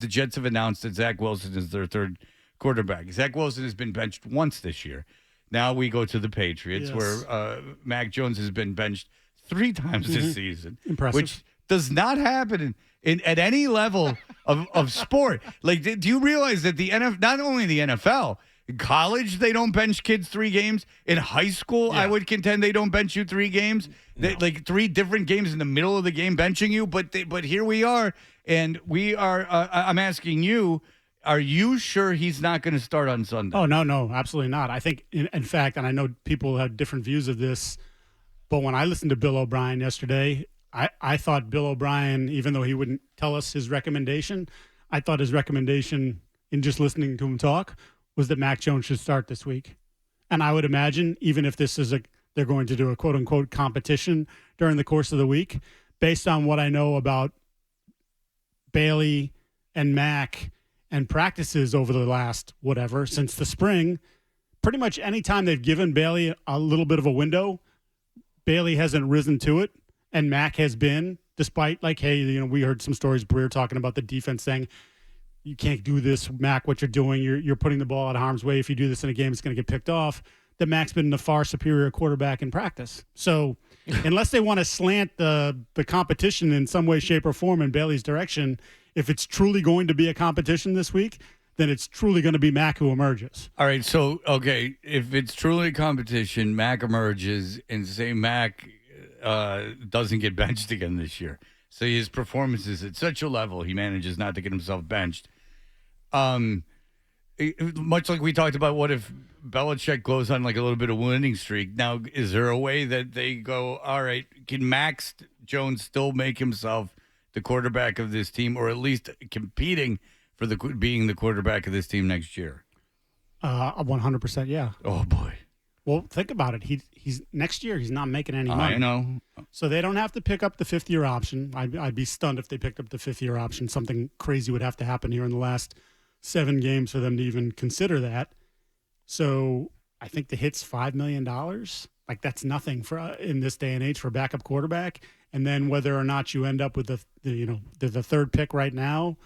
the Jets have announced that Zach Wilson is their third quarterback. Zach Wilson has been benched once this year. Now we go to the Patriots, where Mac Jones has been benched 3 times this season. Impressive. Which does not happen at any level of sport. Like, do you realize that the NFL, not only the NFL, in college, they don't bench kids 3 games. In high school, I would contend they don't bench you 3 games. No. Like 3 different games in the middle of the game benching you. But here we are, and we are. I'm asking you, are you sure he's not going to start on Sunday? Oh, no, absolutely not. I think, in fact, and I know people have different views of this, but when I listened to Bill O'Brien yesterday, I thought Bill O'Brien, even though he wouldn't tell us his recommendation, I thought his recommendation in just listening to him talk was that Mac Jones should start this week. And I would imagine, even if this is they're going to do a quote-unquote competition during the course of the week, based on what I know about Bailey and Mac and practices over the last since the spring, pretty much any time they've given Bailey a little bit of a window, Bailey hasn't risen to it, and Mac has been, despite we heard some stories, Breer talking about the defense saying, you can't do this, Mac, what you're doing. You're putting the ball out of harm's way. If you do this in a game, it's going to get picked off. That Mac's been the far superior quarterback in practice. So unless they want to slant the competition in some way, shape, or form in Bailey's direction, if it's truly going to be a competition this week, then it's truly going to be Mac who emerges. All right, so, okay, if it's truly a competition, Mac emerges, and say Mac doesn't get benched again this year. So his performance is at such a level, he manages not to get himself benched. Much like we talked about, what if Belichick goes on like a little bit of winning streak? Now, is there a way that they go, all right, can Max Jones still make himself the quarterback of this team, or at least competing for being the quarterback of this team next year? 100%, yeah. Oh, boy. Well, think about it. He's next year. He's not making any money. I know. So they don't have to pick up the 5th-year option. I'd be stunned if they picked up the 5th-year option. Something crazy would have to happen here in the last 7 games for them to even consider that. So I think the hit's $5 million. Like, that's nothing for in this day and age for a backup quarterback. And then whether or not you end up with the 3rd pick right now,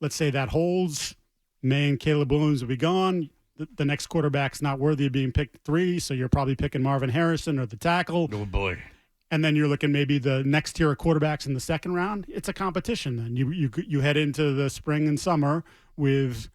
let's say that holds, May and Caleb Williams will be gone. The next quarterback's not worthy of being picked 3, so you're probably picking Marvin Harrison or the tackle. Oh, boy. And then you're looking maybe the next tier of quarterbacks in the 2nd round. It's a competition then. You head into the spring and summer with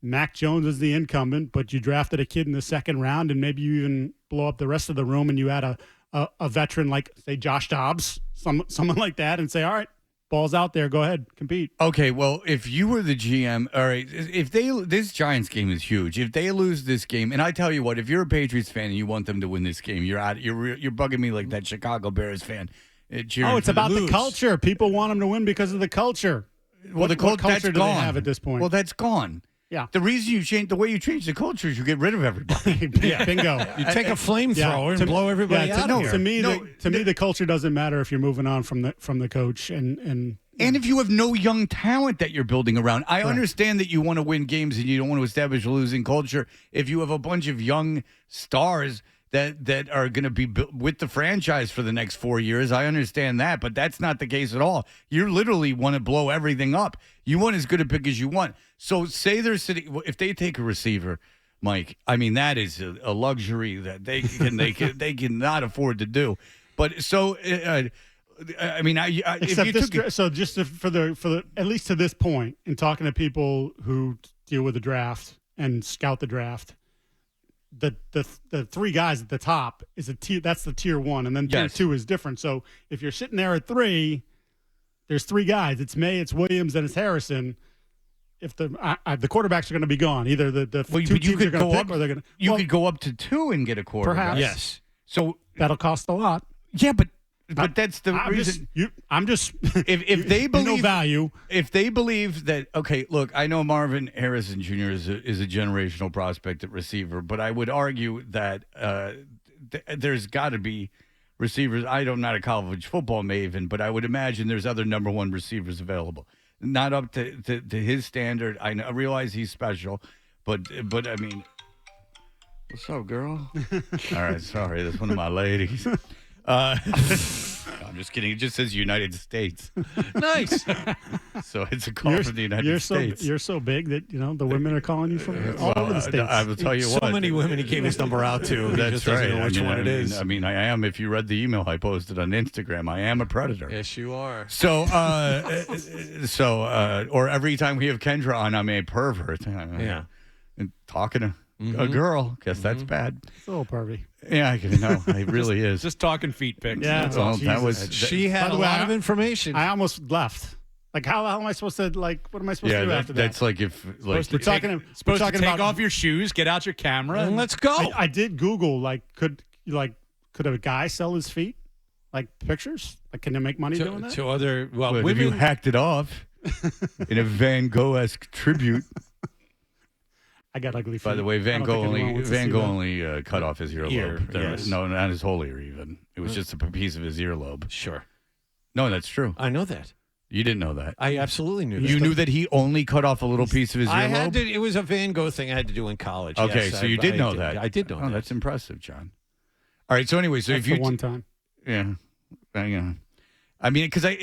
Mac Jones as the incumbent, but you drafted a kid in the 2nd round, and maybe you even blow up the rest of the room and you add a veteran like, say, Josh Dobbs, someone like that, and say, all right, ball's out there. Go ahead, compete. Okay, well, if you were the GM, all right, this Giants game is huge. If they lose this game, and I tell you what, if you're a Patriots fan and you want them to win this game, you're bugging me like that Chicago Bears fan. It's about the culture. People want them to win because of the culture. Well, what culture do they have at this point? Well, that's gone. Yeah. The reason the way you change the culture is you get rid of everybody. Yeah. Bingo. You take a flamethrower and blow everybody out of here. To me, the culture doesn't matter if you're moving on from the coach and if you have no young talent that you're building around. I understand that you want to win games and you don't want to establish a losing culture. If you have a bunch of young stars that are going to be with the franchise for the next 4 years, I understand that, but that's not the case at all. You literally want to blow everything up. You want as good a pick as you want. So say they're sitting, if they take a receiver, Mike, I mean, that is a luxury that they cannot afford to do. But so, I mean, for the at least to this point, in talking to people who deal with the draft and scout the draft, the 3 guys at the top is that's the tier 1, and then tier 2 is different. So if you're sitting there at 3, there's 3 guys. It's May, it's Williams, and it's Harrison. If the quarterbacks are going to be gone, either the 2 teams are going to pick, or they're going to. You could go up to 2 and get a quarterback. Perhaps. Yes. So that'll cost a lot. Yeah, but that's the reason. If they believe no value. If they believe that, okay, look, I know Marvin Harrison Jr. is a generational prospect at receiver, but I would argue that there's got to be receivers. I'm not a college football maven, but I would imagine there's other number 1 receivers available. Not up to his standard. I realize he's special, but I mean, what's up, girl? All right, sorry, that's one of my ladies. I'm just kidding. It just says United States. Nice. So it's a call from the United States. You're so big that the women are calling you from all over the states. I will tell you what. So many women he gave his number out to. That's he just doesn't right. know which one it is. I mean, I am. If you read the email I posted on Instagram, I am a predator. Yes, you are. So, or every time we have Kendra on, I'm a pervert. Yeah. And talking to a girl, guess that's bad. It's a little pervy. Yeah, I can know. It really is. Just talking feet pics. Yeah. Well, that was. She had a lot of information. I almost left. Like, how am I supposed to, what am I supposed to do after that? That's like if, like, We're talking to take about off your shoes, get out your camera, and let's go. I did Google, could a guy sell his feet? Like, pictures? Like, can they make money doing that? To other, but women. if you hacked it off in a Van Gogh-esque tribute. I got ugly feet. By the way, Van Gogh only cut off his earlobe. Ear, yes. No, not his whole ear even. It was just a piece of his earlobe. Sure. No, that's true. I know that. You didn't know that. I absolutely knew that. You knew that he only cut off a little piece of his earlobe? I had to. It was a Van Gogh thing I had to do in college. Okay, yes, so you did know that. I did know that. That's impressive, John. All right, so anyway, so That's if you the one time. Yeah. I mean, because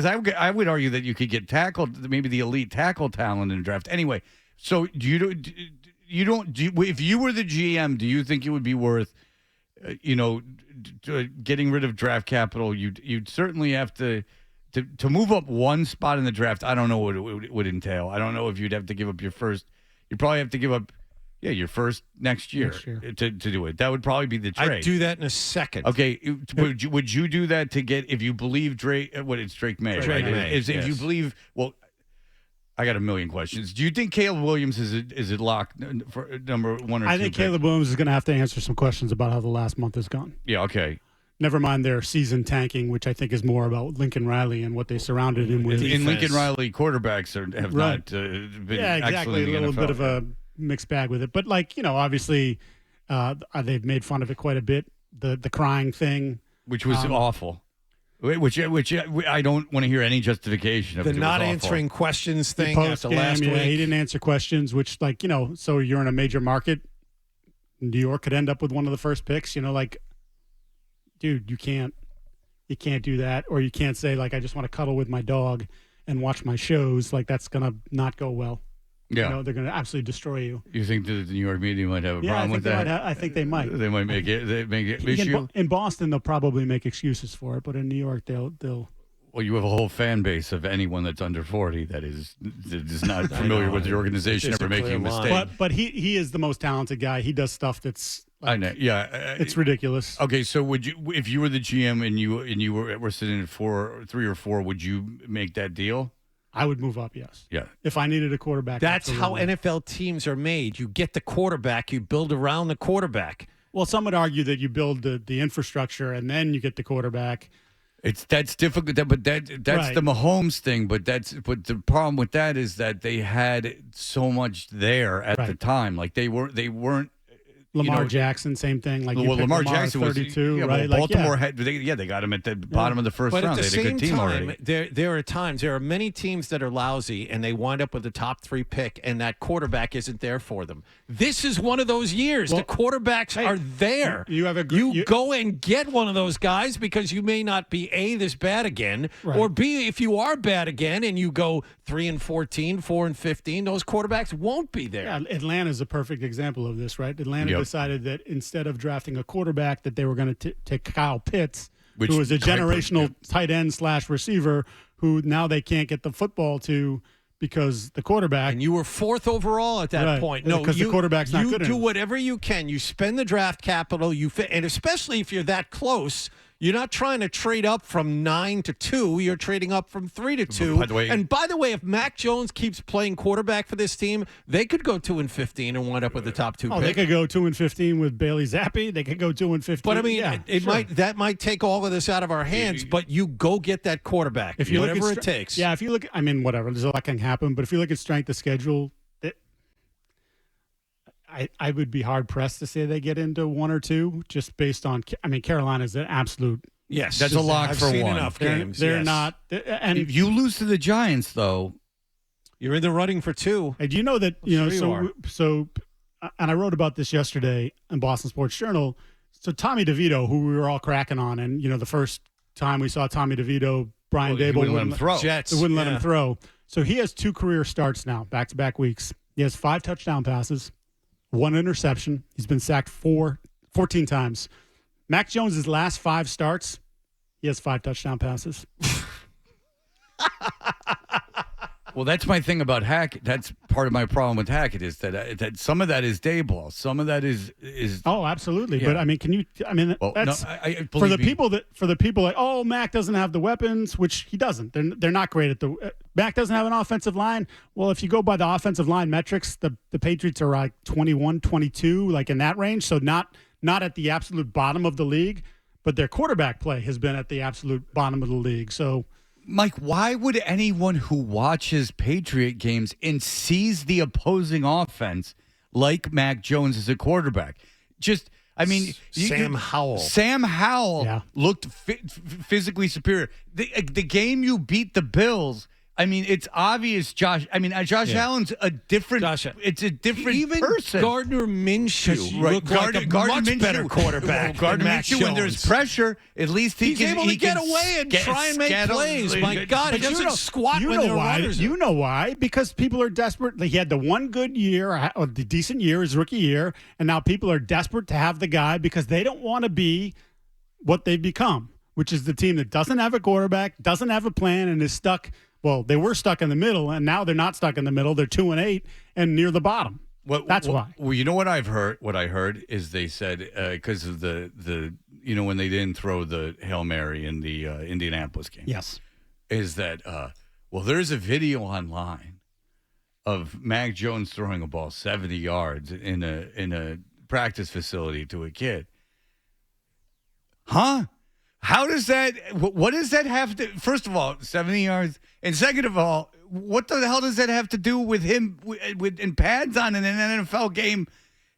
I would argue that you could get tackled, maybe the elite tackle talent in the draft. Anyway, so if you were the GM, do you think it would be worth, getting rid of draft capital? You'd certainly have to move up one spot in the draft. I don't know what it would entail. I don't know if you'd have to give up your first. You'd probably have to give up. Yeah, your first next year. To do it. That would probably be the trade. I'd do that in a second. Okay, would you do that to get, if you believe Drake? What it's Drake May, Drake right? May, If you believe, well, I got a million questions. Do you think Caleb Williams is it locked for number one or two? I think Caleb Williams is going to have to answer some questions about how the last month has gone. Yeah. Okay. Never mind their season tanking, which I think is more about Lincoln Riley and what they surrounded him with. In Lincoln Riley, quarterbacks have not been exactly. excellent in the A little NFL. bit of a mixed bag with it, but obviously, they've made fun of it quite a bit. The crying thing, which was awful. Which I don't want to hear any justification of. The it. not It was answering questions thing after post-game, last week. he didn't answer questions, which so you're in a major market. New York could end up with one of the first picks. Dude, you can't do that, or you can't say I just want to cuddle with my dog and watch my shows. That's gonna not go well. Yeah, they're gonna absolutely destroy you. You think the New York media might have a problem with that? I think they might. They might make it. They make it issue. In Boston, they'll probably make excuses for it, but in New York, they'll. Well, you have a whole fan base of anyone that's under 40 that is not familiar with the organization, ever making a mistake. But he is the most talented guy. He does stuff that's. I know. Yeah, it's ridiculous. Okay, so would you, if you were the GM and you were sitting at 3 or 4, would you make that deal? I would move up, yes. Yeah. If I needed a quarterback. That's absolutely. how NFL teams are made. You get the quarterback, you build around the quarterback. Well, some would argue that you build the infrastructure and then you get the quarterback. That's difficult, but that's right. The Mahomes thing. But the problem with that is that they had so much there at the time. They weren't. Lamar Jackson, same thing. Lamar Jackson 32, was, right? Baltimore had they got him at the bottom of the first round. They had a good team already. There are many teams that are lousy and they wind up with the top 3 pick, and that quarterback isn't there for them. This is one of those years. The quarterbacks are there. You go and get one of those guys because you may not be this bad again, or B, if you are bad again and you go 3-14, 4-15, those quarterbacks won't be there. Yeah, Atlanta's a perfect example of this, right? Atlanta decided that instead of drafting a quarterback, that they were going to take Kyle Pitts, who was a generational tight end / receiver, who now they can't get the football to because the quarterback. And you were 4th overall at that point. No, because the quarterback's not good enough. You do whatever you can. You spend the draft capital. And especially if you're that close. You're not trying to trade up from 9 to 2. You're trading up from 3 to 2. By the way, if Mac Jones keeps playing quarterback for this team, they could go 2-15 and wind up with the top 2 pick. They could go 2-15 with Bailey Zappi. They could go 2-15. But I mean, that might take all of this out of our hands. But you go get that quarterback, if you whatever it takes. Yeah, if you look, whatever. There's a lot can happen. But if you look at strength of schedule, I would be hard pressed to say they get into 1 or 2 just based on. Carolina's an absolute. Yes, that's a lock I've for seen 1. Enough games. They're not. And if you lose to the Giants, though, you're in the running for 2. Do you know that So, and I wrote about this yesterday in Boston Sports Journal. So Tommy DeVito, who we were all cracking on, and the first time we saw Tommy DeVito, Brian Dable wouldn't let him throw. Jets. They wouldn't let him throw. So he has 2 career starts now, back-to-back weeks. He has 5 touchdown passes, 1 interception. He's been sacked 14 times. Mac Jones' last 5 starts, he has 5 touchdown passes. Well, that's my thing about Hackett. That's part of my problem with Hackett is that some of that is Dayball. Some of that is. Oh, absolutely. Yeah. But I mean, can you? I mean, Well, that's no, I for the believe people like, oh, Mac doesn't have the weapons, which he doesn't. They're not great at the. Mac doesn't have an offensive line. Well, if you go by the offensive line metrics, the Patriots are like 21, 22, like in that range. So not at the absolute bottom of the league, but their quarterback play has been at the absolute bottom of the league. So. Mike, why would anyone who watches Patriot games and sees the opposing offense like Mac Jones as a quarterback? Sam Howell. Sam Howell looked physically superior. The game you beat the Bills, I mean, it's obvious. Josh Allen's a different. It's a different Even person. Gardner Minshew looked like a much better quarterback. Gardner than Mac Minshew, when there's Jones. pressure, at least He's able to get away and try and make plays. My God, he doesn't squat when there are runners. You know why? Because people are desperate. He had the one good year, or the decent year, his rookie year, and now people are desperate to have the guy because they don't want to be what they've become, which is the team that doesn't have a quarterback, doesn't have a plan, and is stuck. Well, they were stuck in the middle, and now they're not stuck in the middle. They're 2-8 and near the bottom. That's why. Well, you know what I've heard. What I heard is they said because of the when they didn't throw the Hail Mary in the Indianapolis game. Yes, is that there's a video online of Mac Jones throwing a ball 70 yards in a practice facility to a kid. Huh? How does that? What does that have to? First of all, 70 yards, and second of all, what the hell does that have to do with him in pads on in an NFL game?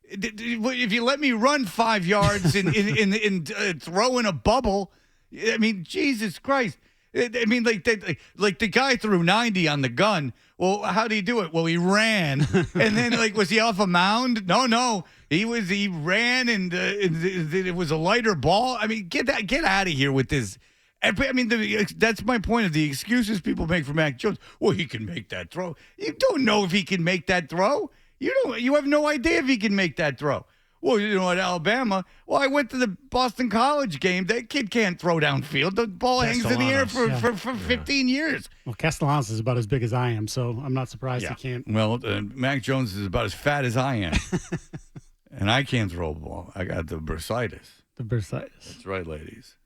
If you let me run 5 yards in throwing a bubble, I mean, Jesus Christ! I mean, like the guy threw 90 on the gun. Well, how did he do it? Well, he ran, and then was he off a mound? No. He ran, and it was a lighter ball. I mean, get out of here with this. I mean, that's my point of the excuses people make for Mac Jones. Well, he can make that throw. You don't know if he can make that throw. You have no idea if he can make that throw. Well, at Alabama, I went to the Boston College game. That kid can't throw downfield. The ball hangs in the air for 15 years. Well, Castellanos is about as big as I am, so I'm not surprised he can't. Well, Mac Jones is about as fat as I am. And I can't throw a ball. I got the bursitis. The bursitis. That's right, ladies.